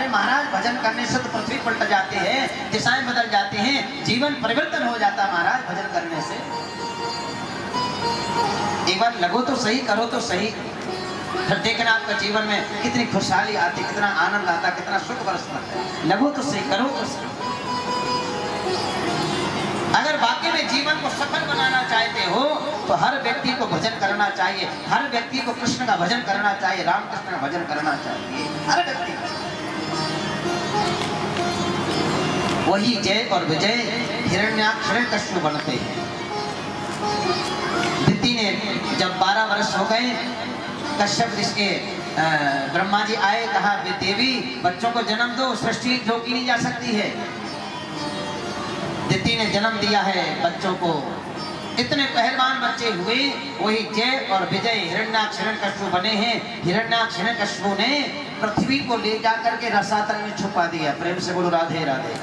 महाराज भजन करने से तो पृथ्वी पलट जाती है, दिशाएं बदल जाती हैं, जीवन परिवर्तन हो जाता है महाराज भजन करने से। एक बार लगो तो सही, करो तो सही, फिर देखना आपका जीवन में कितनी खुशहाली आती, कितना आनंद आता, कितना सुख बरसता है। लगो तो सही, करो तो सही। अगर वाकई में जीवन को सफल बनाना चाहते हो तो हर व्यक्ति को भजन करना चाहिए, हर व्यक्ति को कृष्ण का भजन करना चाहिए, राम कृष्ण का भजन करना चाहिए, हर व्यक्ति। वही जय और विजय हिरण्याक्ष हिरण्यकश्यप बनते हैं। दिति ने जब 12 वर्ष हो गए, कश्यप ऋषि ब्रह्मा जी आए, कहा देवी बच्चों को जन्म दो, सृष्टि रोकी नहीं जा सकती है। दिति ने जन्म दिया है बच्चों को, इतने पहलवान बच्चे हुए, वही जय और विजय हिरण्याक्ष हिरण्यकश्यप बने हैं। हिरण्याक्ष हिरण्यकश्यप ने पृथ्वी को ले जाकर के रसातल में छुपा दिया। प्रेम से बोलो राधे राधे।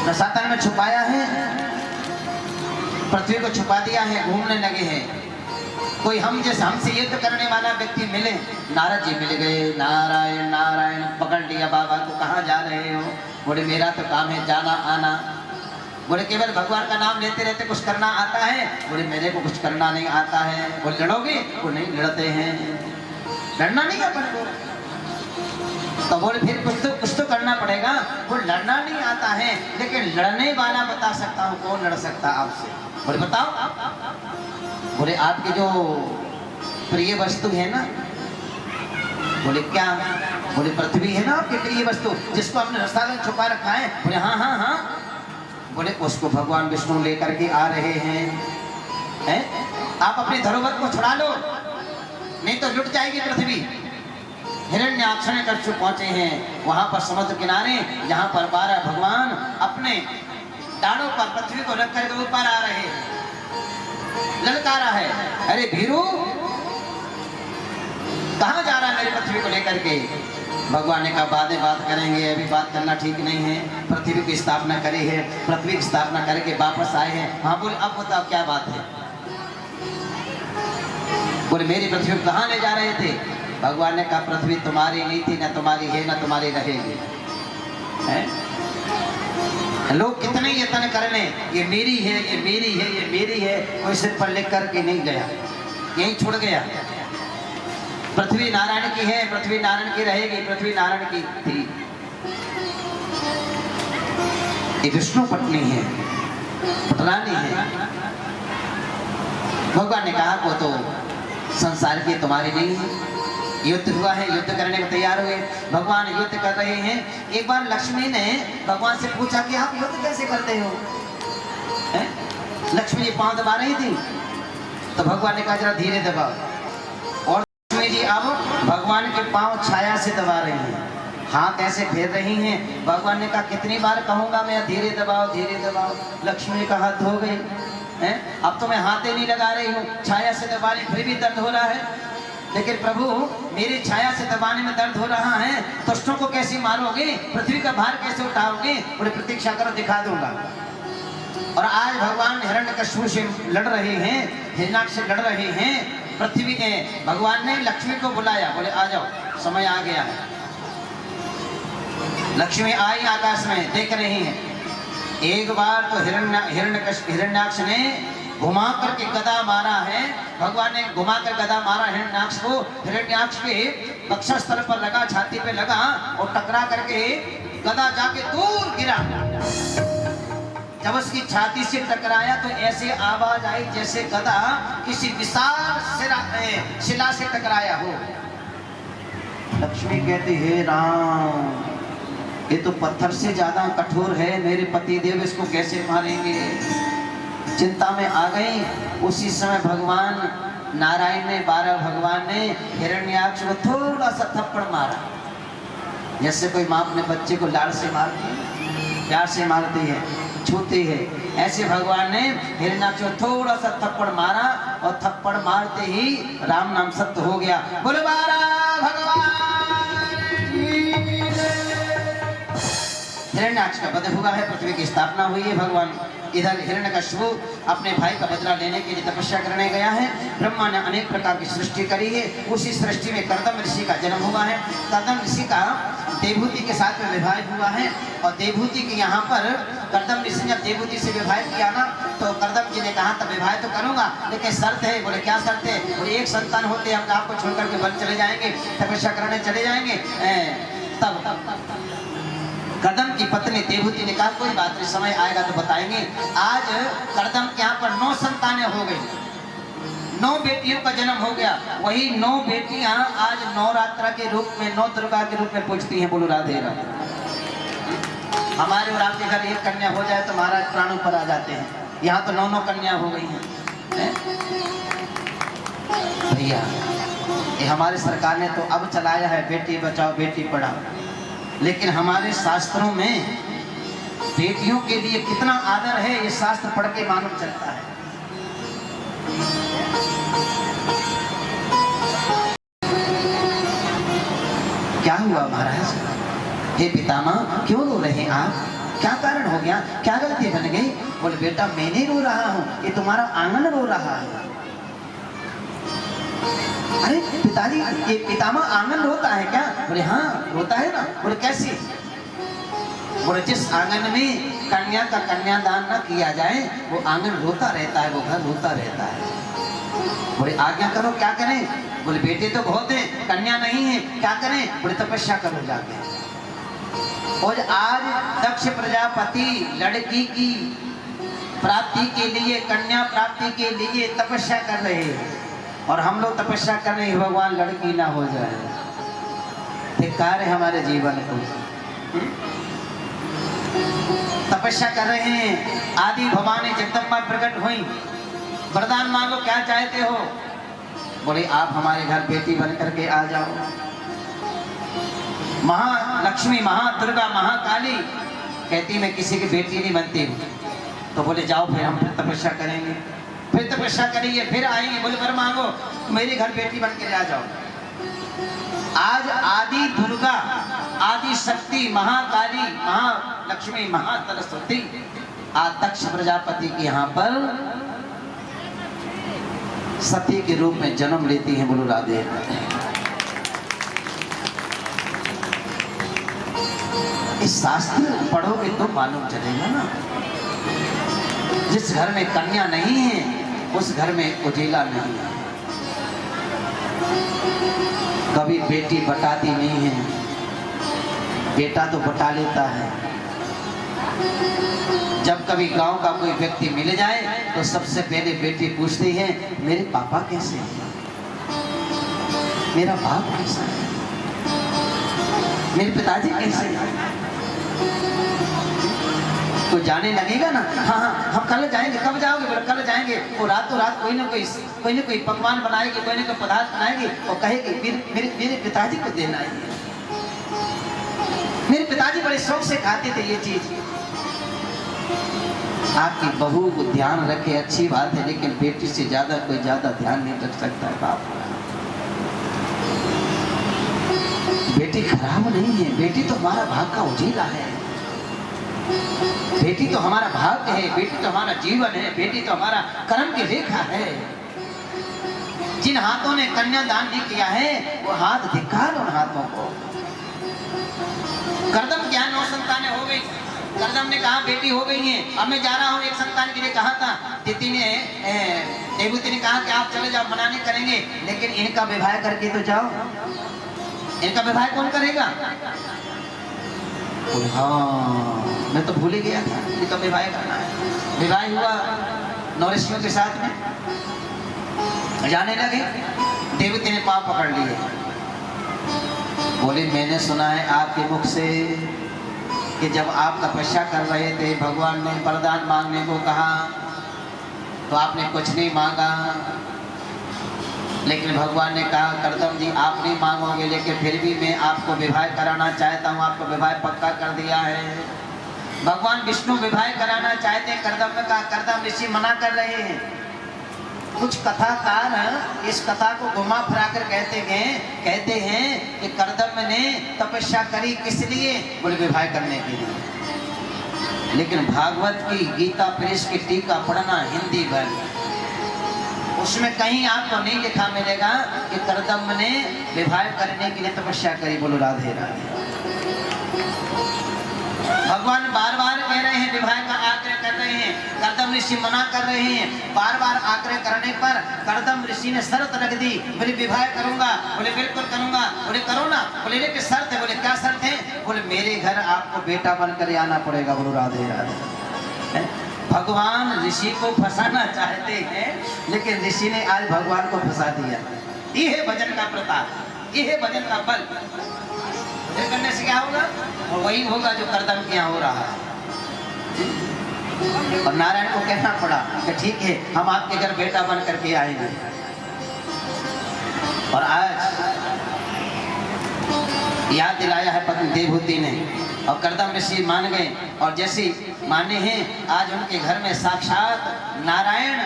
रसातल में छुपाया है, पृथ्वी को छुपा दिया है, घूमने लगे हैं। कोई हमसे युद्ध करने वाला व्यक्ति मिले, नारद जी मिल गए, नारायण नारायण, पकड़ लिया बाबा को, कहाँ जा रहे हो? बोले मेरा तो काम है जाना आना। बोले केवल भगवान का नाम लेते रहते कुछ करना आता है? बोले मेरे को कुछ करना नहीं आता है। बोले लड़ोगे? वो नहीं लड़ते हैं, लड़ना नहीं आता है। तो बोले फिर कुछ तो करना पड़ेगा। वो लड़ना नहीं आता है, लेकिन लड़ने वाला बता सकता हूँ, कौन लड़ सकता आपसे? बोले बताओ। बोले आपकी जो प्रिय वस्तु है ना। बोले क्या? बोले पृथ्वी है ना आपकी प्रिय वस्तु, जिसको आपने रास्ता में छुपा रखा है। बोले हाँ हाँ हाँ। बोले उसको भगवान विष्णु लेकर के आ रहे हैं, आप अपने धरोहर को छुड़ा लो, नहीं तो लुट जाएगी पृथ्वी। हिरण्याक्ष हिरण्यकश्यप पहुंचे हैं वहां पर समुद्र किनारे, जहां पर 12 भगवान अपने डालों पर पृथ्वी को रख करके ऊपर आ रहे हैं। ललकारा है, अरे भीरू कहाँ जा रहा है मेरी पृथ्वी को लेकर के? भगवान ने कहा बाद में बात करेंगे, अभी बात करना ठीक नहीं है। पृथ्वी की स्थापना करी है, पृथ्वी की स्थापना करके वापस आए हैं। हाँ बोले अब बताओ क्या बात है? बोले मेरी पृथ्वी को कहाँ ले जा रहे थे? भगवान ने कहा पृथ्वी तुम्हारी नहीं थी, ना तुम्हारी है, ना तुम्हारी रहेगी। लोग कितने यत्न कर लें, ये मेरी है, ये मेरी है, ये मेरी है, कोई सिर पर लिख करके नहीं गया, यहीं छोड़ गया। पृथ्वी नारायण की है, पृथ्वी नारायण की रहेगी, पृथ्वी नारायण की थी। ये विष्णु पत्नी है, पटरानी है। भगवान ने कहा वो तो संसार की तुम्हारी नहीं है। युद्ध हुआ है, युद्ध करने को तैयार हुए, भगवान युद्ध कर रहे हैं। एक बार लक्ष्मी ने भगवान से पूछा कि आप युद्ध कैसे करते हो? लक्ष्मी जी पांव दबा रही थी, तो भगवान ने कहा जरा धीरे दबाओ। और लक्ष्मी जी अब भगवान के पांव छाया से दबा रही हैं, हाथ ऐसे फेर रही हैं। भगवान ने कहा कितनी बार कहूंगा मैं धीरे दबाओ, धीरे दबाओ। लक्ष्मी का हाथ धो गई, अब तो मैं हाथ ही नहीं लगा रही हूँ, छाया से दबा रही, फिर भी दर्द हो रहा है। लेकिन प्रभु मेरी छाया से दबाने में दर्द हो रहा है, दुष्टों को कैसे मारोगे, पृथ्वी का भार कैसे उठाओगे? बोले प्रतीक्षा करो, दिखा दूंगा। और आज भगवान हिरण्यकश्यप से लड़ रहे हैं, हिरण्याक्ष से लड़ रहे हैं। पृथ्वी ने भगवान ने लक्ष्मी को बुलाया, बोले आ जाओ, समय आ गया है। लक्ष्मी आई आकाश में, देख रही हैं। एक बार तो हिरण्याक्ष ने घुमा करके गदा मारा है, भगवान ने घुमा कर गदा मारा हिरण्याक्ष को। हिरण्याक्ष के वक्षस्थल पर लगा, छाती पे लगा, और टकरा करके गदा जाके दूर गिरा। जब उसकी छाती से टकराया तो ऐसे आवाज आई जैसे गदा किसी विशाल शिला से टकराया हो। लक्ष्मी कहती है राम, ये तो पत्थर से ज्यादा कठोर है, मेरे पति देव इसको कैसे मारेंगे? चिंता में आ गई। उसी समय भगवान नारायण ने, 12 भगवान ने हिरण्याक्ष को थोड़ा सा थप्पड़ मारा, जैसे कोई माँ अपने बच्चे को लाड़ से मारती है, प्यार से मारती है, छूती है। ऐसे भगवान ने हिरण्याक्ष को थोड़ा सा थप्पड़ मारा, और थप्पड़ मारते ही राम नाम सत्य हो गया। बोलो 12 भगवान। हिरण्याक्ष का वध हुआ है, पृथ्वी की स्थापना हुई है। भगवान इधर हिरण्यकशिपु अपने भाई का बदला लेने के लिए तपस्या करने गया है। ब्रह्मा ने अनेक प्रकार की सृष्टि करी है। उसी सृष्टि में कर्दम ऋषि का जन्म हुआ है। कर्दम ऋषि का देवहूति के साथ में विवाह हुआ है और देवहूति के यहाँ पर कर्दम ऋषि ने जब देवहूति से विवाह किया ना तो कर्दम जी ने कहा तब विवाह तो करूंगा, लेकिन शर्त है। बोले क्या शर्त है? बोले एक संतान होते हम आपको छोड़ करके वन चले जाएंगे, तपस्या करने चले जाएंगे। तब कर्दम की पत्नी देवहूति ने कहा कोई बात नहीं, समय आएगा तो बताएंगे। आज कर्दम के यहाँ पर 9 संतानें हो गई, 9 बेटियों का जन्म हो गया। वही 9 बेटियां आज नवरात्रा के रूप में, 9 दुर्गा के रूप में पूजती हैं। बोलो राधे राधे। हमारे और आपके घर एक कन्या हो जाए तो महाराज प्राणों पर आ जाते हैं। यहाँ तो 9 कन्या हो गई हैं। भैया ये हमारी सरकार ने तो अब चलाया है बेटी बचाओ बेटी पढ़ाओ, लेकिन हमारे शास्त्रों में बेटियों के लिए कितना आदर है ये शास्त्र पढ़ के मालूम चलता है। क्या हुआ महाराज? हे पितामह क्यों रो रहे हैं आप? क्या कारण हो गया? क्या गलती बन गई? बोले बेटा मैं नहीं रो रहा हूँ, ये तुम्हारा आंगन रो रहा है। अरे पिताजी ये पितामह आंगन रोता है क्या? बोले हाँ रोता है ना। बोले कैसे? बोले जिस आंगन में कन्या का कन्यादान न किया जाए वो आंगन रोता रहता है, वो घर रोता रहता है। बोले आज्ञा करो क्या करें? बोले बेटे तो बहुत है, कन्या नहीं है, क्या करें? बोले तपस्या करो जाके। और आज दक्ष प्रजापति लड़की की प्राप्ति के लिए, कन्या प्राप्ति के लिए तपस्या कर रहे हैं और हम लोग तपस्या कर रहे हैं भगवान लड़की ना हो जाए। धिक्कार है हमारे जीवन को। तपस्या कर रहे हैं, आदि भवानी जगदम्बा प्रकट हुई, वरदान मांगो क्या चाहते हो? बोले आप हमारे घर बेटी बन करके आ जाओ। महालक्ष्मी, महादुर्गा, महाकाली कहती मैं किसी की बेटी नहीं बनती हूँ। तो बोले जाओ फिर हम फिर तपस्या करेंगे, फिर तपस्या करेंगे, फिर आएंगे। बोले वर मांगो मेरे घर बेटी बन के आ जाओ। आज आदि दुर्गा, आदि शक्ति, महाकाली, महालक्ष्मी, महासरस्वती आज दक्ष प्रजापति के यहाँ पर सती के रूप में जन्म लेती हैं। बोलो राधे। इस शास्त्र पढ़ोगे तो मालूम चलेगा ना। जिस घर में कन्या नहीं है उस घर में उजेला नहीं है। कभी बेटी बटाती नहीं है, बेटा तो बटा लेता है। जब कभी गांव का कोई व्यक्ति मिल जाए तो सबसे पहले बेटी पूछती है मेरे पापा कैसे हैं, मेरा बाप कैसा है, मेरे पिताजी कैसे हैं। तो जाने लगेगा ना, हाँ हाँ हम कल जाएंगे। कब जाओगे? बोले कल जाएंगे। वो रातों रात कोई ना कोई पकवान बनाएगी, कोई ना कोई पदार्थ बनाएगी और कहेगी मेरे पिताजी को देना है। मेरे पिताजी बड़े शौक से खाते थे ये चीज। आपकी बहू को ध्यान रखे अच्छी बात है, लेकिन बेटी से ज्यादा कोई ज्यादा ध्यान नहीं रख सकता है बाप। बेटी खराब नहीं है, बेटी तो हमारा भाग का उजीला है, बेटी तो हमारा भाग्य है, बेटी तो हमारा जीवन है, बेटी तो हमारा कर्म की रेखा है। जिन हाथों ने कन्यादान नहीं किया है वो हाथ धिक्कार उन हाथों को। कर्दम क्या 9 संतानें हो गई। कर्दम ने कहा बेटी हो गई है, अब मैं जा रहा हूँ। एक संतान के लिए कहा था, तिथि ने देवहूति ने कहा कि आप चले जाओ, मना नहीं करेंगे, लेकिन इनका विवाह करके तो जाओ। इनका विवाह कौन करेगा? हाँ मैं तो भूल ही गया था, ये तो विवाह करना है। विवाह हुआ नौरिशियों के साथ में, जाने लगे। देवती ने पाँव पकड़ लिए, बोले मैंने सुना है आपके मुख से कि जब आप तपस्या कर रहे थे भगवान ने वरदान मांगने को कहा तो आपने कुछ नहीं मांगा, लेकिन भगवान ने कहा कर्दम जी आप नहीं मांगोगे, लेकिन फिर भी मैं आपको विवाह कराना चाहता हूँ। आपको विवाह पक्का कर दिया है। भगवान विष्णु विवाह कराना चाहते हैं, कर्दम में कहा कर्दम ऋषि मना कर रहे हैं। कुछ कथाकार इस कथा को घुमा फिरा कर कहते हैं कि कर्दम ने तपस्या करी किस लिए? बोले विवाह करने के लिए। लेकिन भागवत की गीता प्रेस की टीका पढ़ना हिंदी भर, उसमें कहीं आपको नहीं लिखा मिलेगा कि कर्दम ने विवाह करने के लिए तपस्या करी। बोलो राधे राधे। भगवान बार बार कह रहे हैं, विवाह का आग्रह कर रहे हैं, कर्दम ऋषि मना कर रहे हैं। बार बार आग्रह करने पर कर्दम ऋषि ने शर्त रख दी, बोले विवाह करूंगा। बोले बिल्कुल करूंगा। बोले करो ना। बोले लेकिन शर्त है। बोले क्या शर्त है? बोले मेरे घर आपको बेटा बनकर आना पड़ेगा। बोलो राधे राधे। भगवान ऋषि को फंसाना चाहते हैं, लेकिन ऋषि ने आज भगवान को फंसा दिया। ये है भजन का प्रताप, ये है भजन का बल। फिर करने से क्या होगा? और वही होगा जो कर्दम के यहाँ हो रहा है। और नारायण को कहना पड़ा कि ठीक है, हम आपके घर बेटा बन करके आएंगे। और आज याद दिलाया है पत्नी देवहूति ने, और कर्दम ऋषि मान गए। और जैसे माने हैं, आज उनके घर में साक्षात नारायण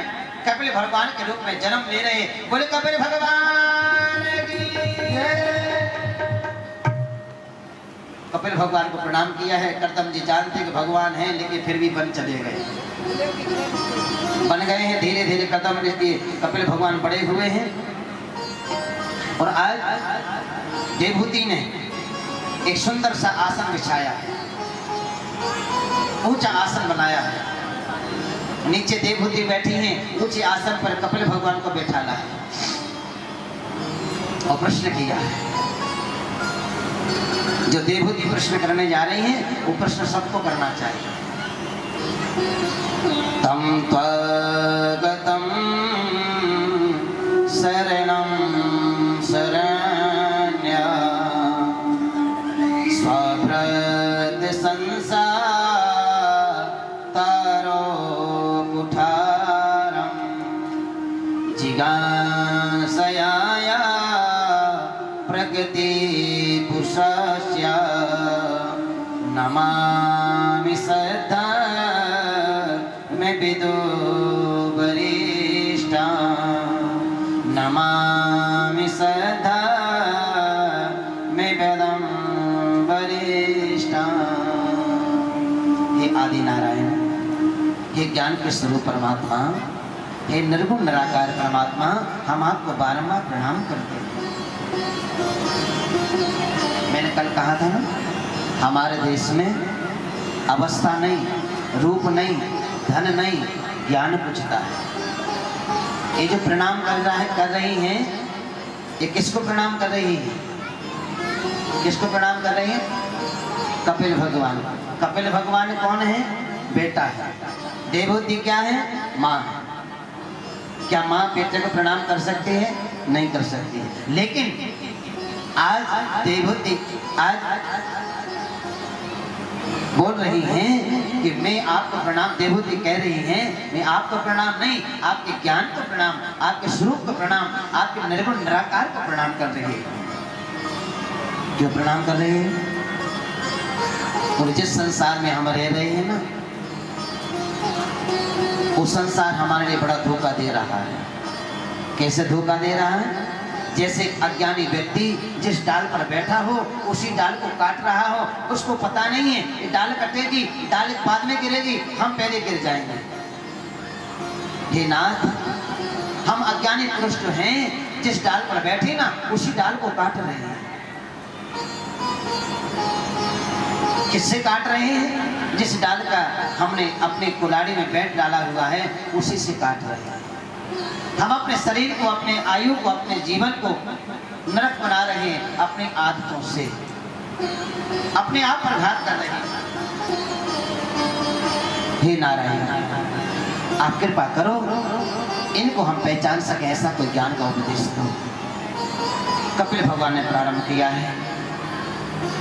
कपिल भगवान के रूप में जन्म ले रहे। बोले कपिल भगवान की जय। कपिल भगवान को प्रणाम किया है। कर्दम जी जानते कि भगवान हैं, लेकिन फिर भी बन चले गए, बन गए हैं। धीरे धीरे कर्दम ऋषि कपिल भगवान बड़े हुए हैं। और आज देवहूति ने एक सुंदर सा आसन बिछाया है, ऊंचा आसन बनाया है। नीचे देवहूति बैठी हैं, ऊंचे आसन पर कपिल भगवान को बैठाना है और प्रश्न किया है। जो देवहूति प्रश्न करने जा रही हैं, वो प्रश्न सबको करना चाहिए। तम त्वगतम शरणं शरण्या स्वभृत संसार तारो कुठारम जिज्ञासया प्रकृति पुरुषस्य नमामि सदा मैं विदो वरिष्ठा नमामि सदा मैं वेदम वरिष्ठा। हे आदि नारायण, हे ज्ञान के स्वरूप परमात्मा, हे निर्गुण निराकार परमात्मा, हम आपको बारंबार प्रणाम करते हैं। मैंने कल कहा था ना, हमारे देश में अवस्था नहीं, रूप नहीं, धन नहीं, ज्ञान पूछता है। ये जो प्रणाम कर रही हैं, ये किसको प्रणाम कर रही है? किसको प्रणाम कर रही है? कपिल भगवान। कपिल भगवान कौन है? बेटा है। देवहूति क्या है? माँ है। क्या माँ बेटे को प्रणाम कर सकती है? नहीं कर सकती है। लेकिन आज देवहूति आज बोल रही हैं कि मैं आपको प्रणाम, देवहूति कह रही हैं मैं आपको प्रणाम नहीं, आपके ज्ञान को प्रणाम, आपके स्वरूप को प्रणाम, आपके निर्गुण निराकार को प्रणाम कर रही है। क्यों प्रणाम कर रही है? और जिस संसार में हम रह रहे हैं ना, वो संसार हमारे लिए बड़ा धोखा दे रहा है। कैसे धोखा दे रहा है? जैसे अज्ञानी व्यक्ति जिस डाल पर बैठा हो, उसी डाल को काट रहा हो, उसको पता नहीं है ये डाल कटेगी, डाल बाद में गिरेगी, हम पहले गिर जाएंगे। हे नाथ, हम अज्ञानी पुरुष जो हैं, जिस डाल पर बैठे ना, उसी डाल को काट रहे हैं। किससे काट रहे हैं? जिस डाल का हमने अपने कुल्हाड़ी में बैठ डाला हुआ है, उसी से काट रहे हैं। हम अपने शरीर को, अपने आयु को, अपने जीवन को नरक बना रहे हैं अपनी आदतों से, अपने आप पर घात कर रहे हैं। हे नारायण, आप कृपा करो, इनको हम पहचान सके, ऐसा कोई ज्ञान का उपदेश दो। कपिल भगवान ने प्रारंभ किया है।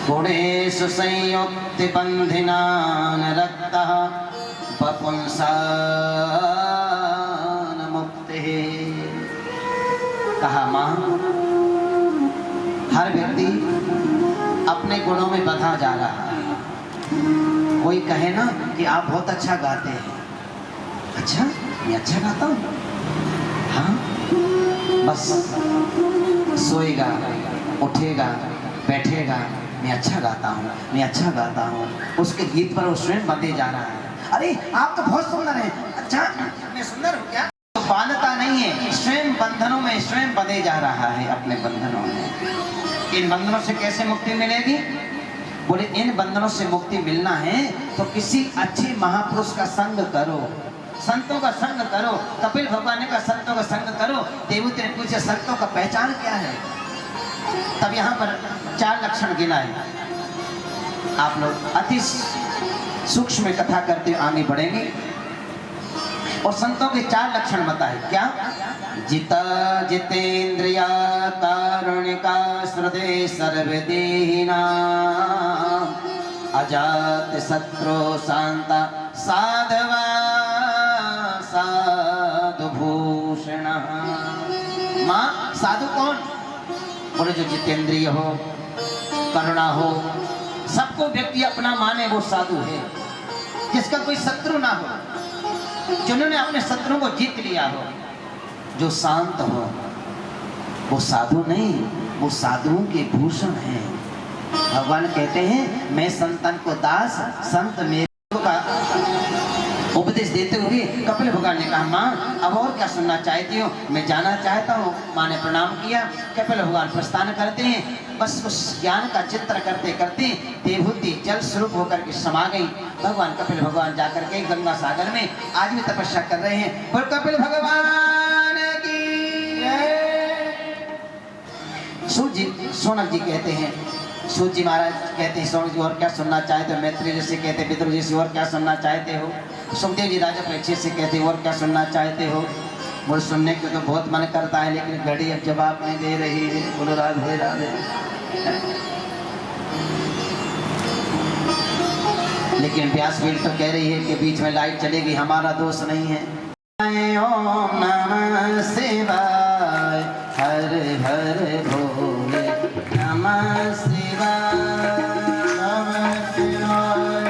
गुणेषु संयुक्ति बंधिनान रक्तः वपुंसा कहा, माँ, हर व्यक्ति अपने गुणों में बंधा जा रहा है। कोई कहे ना कि आप बहुत अच्छा गाते हैं। अच्छा, मैं अच्छा गाता हूँ? हाँ, बस सोएगा, उठेगा, बैठेगा, मैं अच्छा गाता हूँ, मैं अच्छा गाता हूँ। उसके गीत पर वो स्वयं बंधे जा रहा है। अरे आप तो बहुत सुंदर हैं। अच्छा मैं सुंदर हूँ क्या? तो बांधता नहीं है, स्वयं बंधनों में स्वयं बंधे जा रहा है अपने बंधनों में। इन बंधनों से कैसे मुक्ति मिलेगी? बोले इन बंधनों से मुक्ति मिलना है तो किसी अच्छे महापुरुष का संग करो, संतों का संग करो। कपिल भगवान का संतों का संग करो। देवूति ने पूछे संतों का पहचान क्या है? तब यहाँ पर 4 लक्षण गिनाए। आप लोग अति सूक्ष्म कथा करते आगे बढ़ेंगे और संतों के 4 लक्षण बताए। क्या? जिता जितेंद्रिया कारुणिका श्रद्धे सर्वदेहिना अजात शत्रु शांता साधवा साधु भूषण। माँ साधु कौन? बोले जो जितेंद्रिय हो, करुणा हो, सबको व्यक्ति अपना माने वो साधु है। जिसका कोई शत्रु ना हो, जिन्होंने अपने शत्रु को जीत लिया हो। जो शांत हो वो साधु नहीं, वो साधुओं के भूषण हैं। भगवान कहते हैं मैं संतन को दास, संत मेरे का उपदेश देते हुए कपिल भगवान ने कहा माँ अब और क्या सुनना चाहती हो? मैं जाना चाहता हूँ। माँ ने प्रणाम किया। कपिल भगवान प्रस्थान करते हैं। बस उस ज्ञान का चित्र करते करते देवहूति जल स्वरूप होकर के समा गई। भगवान कपिल भगवान जाकर के गंगा सागर में आज भी तपस्या कर रहे हैं। और कपिल भगवान की सोनक जी कहते हैं, सूत जी महाराज कहते हैं सोनक जी और क्या सुनना चाहते हो? मैत्री जी से कहते विदुर जी से और क्या सुनना चाहते हो? सुखदेव जी राजा परीक्षित से कहते और क्या सुनना चाहते हो? बोले सुनने को तो बहुत मन करता है लेकिन घड़ी अब जवाब नहीं दे रही है। बोलो राधे राधे। लेकिन व्यासपीठ तो कह रही है कि बीच में लाइट चलेगी, हमारा दोष नहीं है। ओम नमः शिवाय हर हर भोले नमः शिवाय नमः शिवाय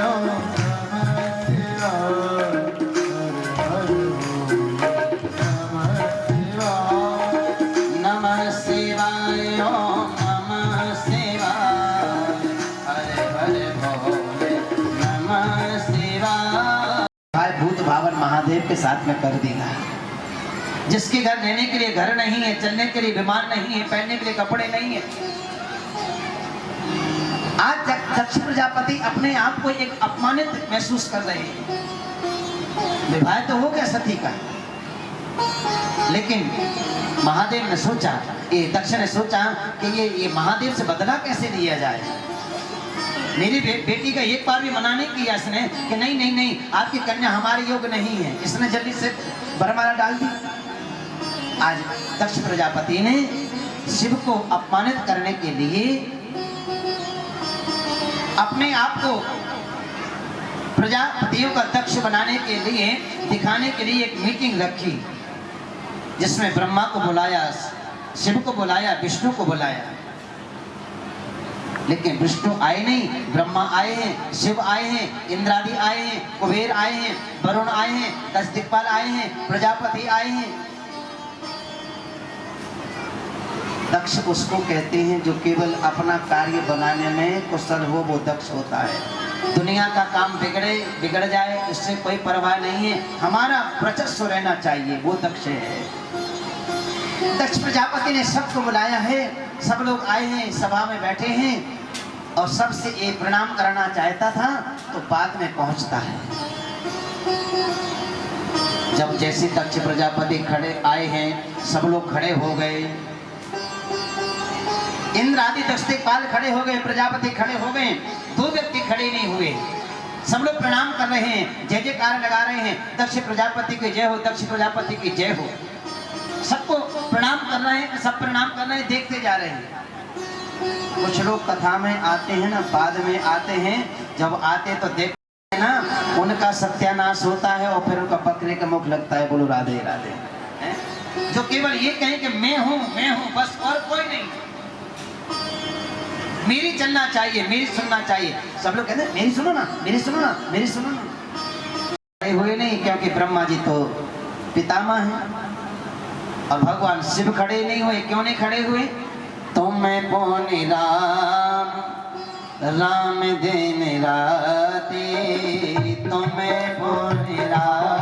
नमः शिवाय ओम नमः शिवाय हर हर भोले नमः शिवाय। भाई भूत भावन महादेव के साथ में कर देगा। जिसके घर रहने के लिए घर नहीं है, चलने के लिए विमान नहीं है, पहनने के लिए कपड़े नहीं है। आज दक्ष प्रजापति अपने आप को एक अपमानित महसूस कर रहे हैं। विवाह तो हो गया सती का, लेकिन महादेव ने सोचा, ये दक्ष ने सोचा कि ये महादेव से बदला कैसे लिया जाए। मेरी बेटी का एक बार भी मना नहीं किया इसने कि नहीं नहीं नहीं आपकी कन्या हमारे योग्य नहीं है। इसने जल्दी से बरमाला डाल दी। आज दक्ष प्रजापति ने शिव को अपमानित करने के लिए अपने आप को प्रजापतियों का दक्ष बनाने के लिए दिखाने के लिए एक मीटिंग रखी, जिसमें ब्रह्मा को बुलाया, शिव को बुलाया, विष्णु को बुलाया। लेकिन विष्णु आए नहीं, ब्रह्मा आए हैं, शिव आए हैं, इंद्रादि आए हैं, कुबेर आए हैं, वरुण आए हैं, 10 दिक्पाल आए हैं, प्रजापति आए हैं। दक्ष उसको कहते हैं जो केवल अपना कार्य बनाने में कुशल हो, वो दक्ष होता है। दुनिया का काम बिगड़ जाए इससे कोई परवाह नहीं है, हमारा वर्चस्व रहना चाहिए, वो दक्ष है। दक्ष प्रजापति ने सबको बुलाया है, सब लोग आए हैं, सभा में बैठे हैं और सबसे एक प्रणाम करना चाहता था तो बाद में पहुंचता है। जब जैसे दक्ष प्रजापति खड़े आए हैं, सब लोग खड़े हो गए, इंद्र आदि 10 दिक्पाल खड़े हो गए, प्रजापति खड़े हो गए, 2 व्यक्ति खड़े नहीं हुए। सब लोग प्रणाम कर रहे हैं, जय जयकार लगा रहे हैं, दक्ष प्रजापति की जय हो, दक्ष प्रजापति की जय हो। सबको प्रणाम कर रहे हैं, सब प्रणाम कर रहे हैं, देखते जा रहे हैं। कुछ लोग कथा में आते हैं ना, बाद में आते हैं, जब आते तो देखते हैं ना, उनका सत्यानाश होता है और फिर उनका बकरे का मुख लगता है। बोलो राधे राधे। जो केवल ये कहें कि मैं हूँ बस, और कोई नहीं, मेरी चलना चाहिए, मेरी सुनना चाहिए। सब लोग कहते हैं मेरी सुनो ना, मेरी सुनो ना, मेरी सुनो ना। खड़े हुए नहीं, क्योंकि ब्रह्मा जी तो पितामह हैं और भगवान शिव खड़े नहीं हुए। क्यों नहीं खड़े हुए? तुम मैं पौनी राम राम दिन राती तुम्हें बोल रात